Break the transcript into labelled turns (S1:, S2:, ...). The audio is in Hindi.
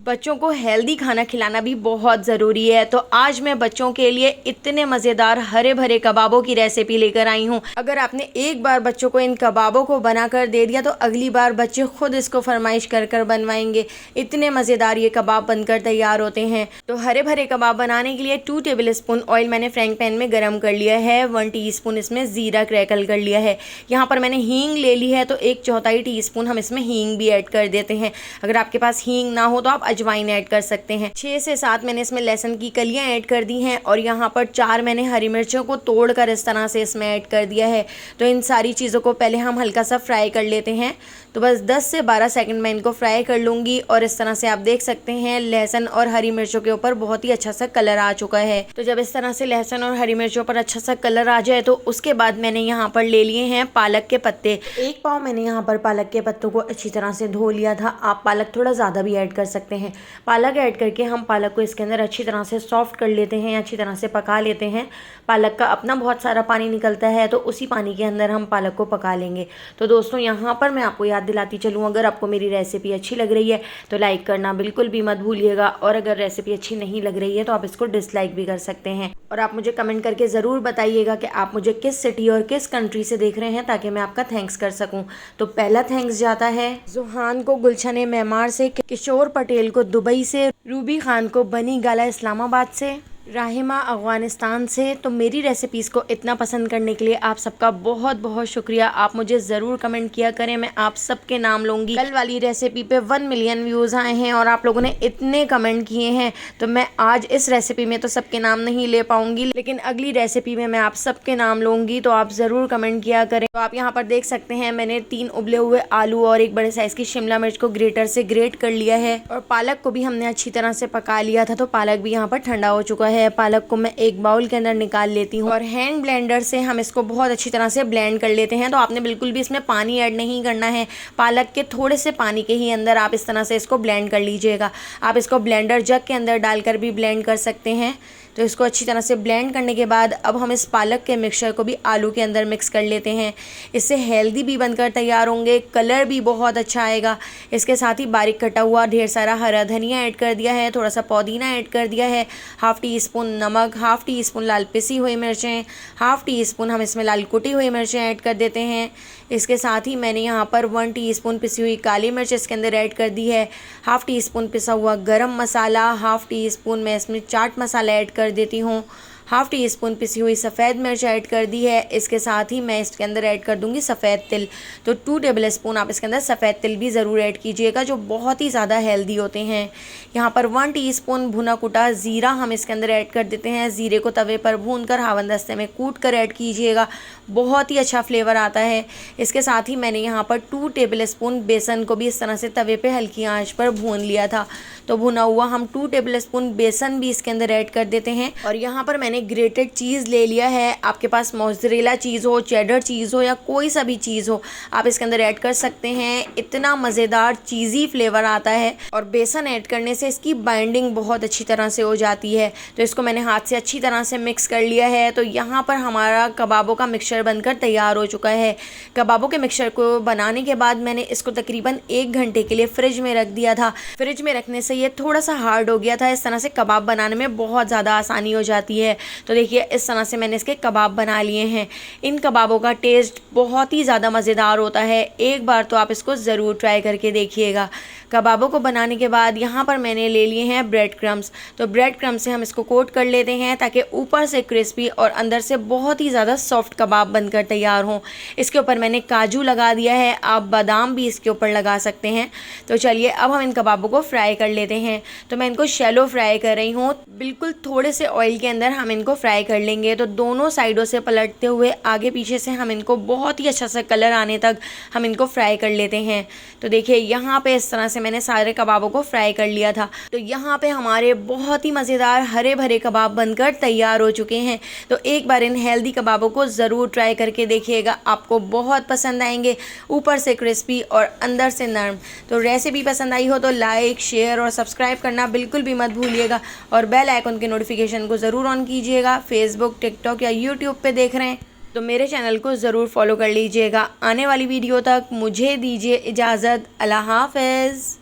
S1: बच्चों को हेल्दी खाना खिलाना भी बहुत ज़रूरी है। तो आज मैं बच्चों के लिए इतने मज़ेदार हरे भरे कबाबों की रेसिपी लेकर आई हूँ। अगर आपने एक बार बच्चों को इन कबाबों को बनाकर दे दिया तो अगली बार बच्चे खुद इसको फरमाइश कर कर बनवाएंगे। इतने मज़ेदार ये कबाब बनकर तैयार होते हैं। तो हरे भरे कबाब बनाने के लिए 2 टेबल स्पून ऑयल मैंने फ्राइंग पैन में गर्म कर लिया है। 1 टीस्पून इसमें ज़ीरा क्रैकल कर लिया है। यहाँ पर मैंने हींग ले ली है, तो 1/4 टीस्पून हम इसमें हींग भी ऐड कर देते हैं। अगर आपके पास हींग ना हो तो आप अजवाइन ऐड कर सकते हैं। 6 से 7 मैंने इसमें लहसुन की कलियां ऐड कर दी हैं और यहाँ पर 4 मैंने हरी मिर्चों को तोड़कर इस तरह से इसमें ऐड कर दिया है। तो इन सारी चीज़ों को पहले हम हल्का सा फ्राई कर लेते हैं। तो बस 10 से 12 सेकंड मैं इनको फ्राई कर लूँगी और इस तरह से आप देख सकते हैं लहसुन और हरी मिर्चों के ऊपर बहुत ही अच्छा सा कलर आ चुका है। तो जब इस तरह से लहसुन और हरी मिर्चों पर अच्छा सा कलर आ जाए तो उसके बाद मैंने यहाँ पर ले लिए हैं पालक के पत्ते। 1 पाव मैंने यहाँ पर पालक के पत्तों को अच्छी तरह से धो लिया था। आप पालक थोड़ा ज़्यादा भी ऐड कर सकते हैं। पालक ऐड करके हम पालक को इसके अंदर अच्छी तरह से सॉफ्ट कर लेते हैं, अच्छी तरह से पका लेते हैं। पालक का अपना बहुत सारा पानी निकलता है, तो उसी पानी के अंदर हम पालक को पका लेंगे। तो दोस्तों यहाँ पर मैं आपको याद दिलाती चलूँ, अगर आपको मेरी रेसिपी अच्छी लग रही है तो लाइक करना बिल्कुल भी मत भूलिएगा, और अगर रेसिपी अच्छी नहीं लग रही है तो आप इसको डिसलाइक भी कर सकते हैं। और आप मुझे कमेंट करके ज़रूर बताइएगा कि आप मुझे किस सिटी और किस कंट्री से देख रहे हैं, ताकि मैं आपका थैंक्स कर सकूँ। तो पहला थैंक्स जाता है जुहान को गुलशन मेमार से, किशोर पटेल को दुबई से, रूबी खान को बनी गाला इस्लामाबाद से, राहिमा अफ़गानिस्तान से। तो मेरी रेसिपीज़ को इतना पसंद करने के लिए आप सबका बहुत बहुत शुक्रिया। आप मुझे ज़रूर कमेंट किया करें, मैं आप सबके नाम लूँगी। कल वाली रेसिपी पे 1 मिलियन व्यूज़ आए हैं और आप लोगों ने इतने कमेंट किए हैं, तो मैं आज इस रेसिपी में तो सबके नाम नहीं ले पाऊँगी, लेकिन अगली रेसिपी में मैं आप सबके नाम लूँगी। तो आप ज़रूर कमेंट किया करें। तो आप यहाँ पर देख सकते हैं मैंने 3 उबले हुए आलू और 1 बड़े साइज़ की शिमला मिर्च को ग्रेटर से ग्रेट कर लिया है, और पालक को भी हमने अच्छी तरह से पका लिया था। तो पालक भी यहाँ पर ठंडा हो चुका है। पालक को मैं एक बाउल के अंदर निकाल लेती हूँ और हैंड ब्लेंडर से हम इसको बहुत अच्छी तरह से ब्लेंड कर लेते हैं। तो आपने बिल्कुल भी इसमें पानी ऐड नहीं करना है। पालक के थोड़े से पानी के ही अंदर आप इस तरह से इसको ब्लेंड कर लीजिएगा। आप इसको ब्लेंडर जग के अंदर डालकर भी ब्लेंड कर सकते हैं। तो इसको अच्छी तरह से ब्लेंड करने के बाद अब हम इस पालक के मिक्सचर को भी आलू के अंदर मिक्स कर लेते हैं। इससे हेल्दी भी बनकर तैयार होंगे, कलर भी बहुत अच्छा आएगा। इसके साथ ही बारीक कटा हुआ ढेर सारा हरा धनिया ऐड कर दिया है, थोड़ा सा पुदीना ऐड कर दिया है, 1/2 टीस्पून नमक, 1/2 टीस्पून लाल पिसी हुई मिर्चें, 1/2 टीस्पून हम इसमें लाल कुटी हुई मिर्चें ऐड कर देते हैं। इसके साथ ही मैंने यहाँ पर 1 टीस्पून पिसी हुई काली मिर्च इसके अंदर ऐड कर दी है, 1/2 टीस्पून पिसा हुआ गरम मसाला, 1/2 टीस्पून मैं इसमें चाट मसाला ऐड कर देती हूँ, 1/2 टीस्पून पिसी हुई सफ़ेद मिर्च ऐड कर दी है। इसके साथ ही मैं इसके अंदर ऐड कर दूंगी सफ़ेद तिल। तो 2 टेबल स्पून आप इसके अंदर सफ़ेद तिल भी ज़रूर ऐड कीजिएगा, जो बहुत ही ज़्यादा हेल्दी होते हैं। यहाँ पर 1 टीस्पून भुना कुटा ज़ीरा हम इसके अंदर ऐड कर देते हैं। ज़ीरे को तवे पर भूनकर हावनदस्ते में कूट कर ऐड कीजिएगा, बहुत ही अच्छा फ्लेवर आता है। इसके साथ ही मैंने यहाँ पर 2 टेबल स्पून बेसन को भी इस तरह से तवे पे हल्की आंच पर भून लिया था। तो भुना हुआ हम 2 टेबल स्पून बेसन भी इसके अंदर ऐड कर देते हैं। और यहाँ पर मैंने ग्रेटेड चीज़ ले लिया है। आपके पास मोज़रेला चीज़ हो, चेडर चीज़ हो या कोई सा भी चीज़ हो, आप इसके अंदर ऐड कर सकते हैं। इतना मज़ेदार चीज़ी फ्लेवर आता है, और बेसन ऐड करने से इसकी बाइंडिंग बहुत अच्छी तरह से हो जाती है। तो इसको मैंने हाथ से अच्छी तरह से मिक्स कर लिया है। तो यहाँ पर हमारा कबाबों का मिक्सचर बनकर तैयार हो चुका है। कबाबों के मिक्सचर को बनाने के बाद मैंने इसको तकरीबन 1 घंटे के लिए फ्रिज में रख दिया था। फ्रिज में रखने से ये थोड़ा सा हार्ड हो गया था। इस तरह से कबाब बनाने में बहुत ज़्यादा आसानी हो जाती है। तो देखिए इस तरह से मैंने इसके कबाब बना लिए हैं। इन कबाबों का टेस्ट बहुत ही ज़्यादा मज़ेदार होता है। एक बार तो आप इसको ज़रूर ट्राई करके देखिएगा। कबाबों को बनाने के बाद यहाँ पर मैंने ले लिए हैं ब्रेड क्रम्स। तो ब्रेड क्रम्स से हम इसको कोट कर लेते हैं, ताकि ऊपर से क्रिस्पी और अंदर से बहुत ही ज़्यादा सॉफ्ट कबाब बनकर तैयार हों। इसके ऊपर मैंने काजू लगा दिया है, आप बादाम भी इसके ऊपर लगा सकते हैं। तो चलिए अब हम इन कबाबों को फ्राई कर लेते हैं। तो मैं इनको शैलो फ्राई कर रही हूँ, बिल्कुल थोड़े से ऑयल के अंदर हम इनको फ्राई कर लेंगे। तो दोनों साइडों से पलटते हुए आगे पीछे से हम इनको बहुत ही अच्छा सा कलर आने तक हम इनको फ्राई कर लेते हैं। तो देखिए यहाँ पे इस तरह से मैंने सारे कबाबों को फ्राई कर लिया था। तो यहाँ पे हमारे बहुत ही मज़ेदार हरे भरे कबाब बनकर तैयार हो चुके हैं। तो एक बार इन हेल्दी कबाबों को ज़रूर ट्राई करके देखिएगा, आपको बहुत पसंद आएंगे, ऊपर से क्रिस्पी और अंदर से नरम। तो रेसिपी पसंद आई हो तो लाइक, शेयर और सब्सक्राइब करना बिल्कुल भी मत भूलिएगा, और बेल आइकन के नोटिफिकेशन को ज़रूर ऑन कीजिएगा। फेसबुक, टिकटॉक या यूट्यूब पे देख रहे हैं तो मेरे चैनल को ज़रूर फॉलो कर लीजिएगा। आने वाली वीडियो तक मुझे दीजिए इजाज़त। अल्लाह हाफ़िज़।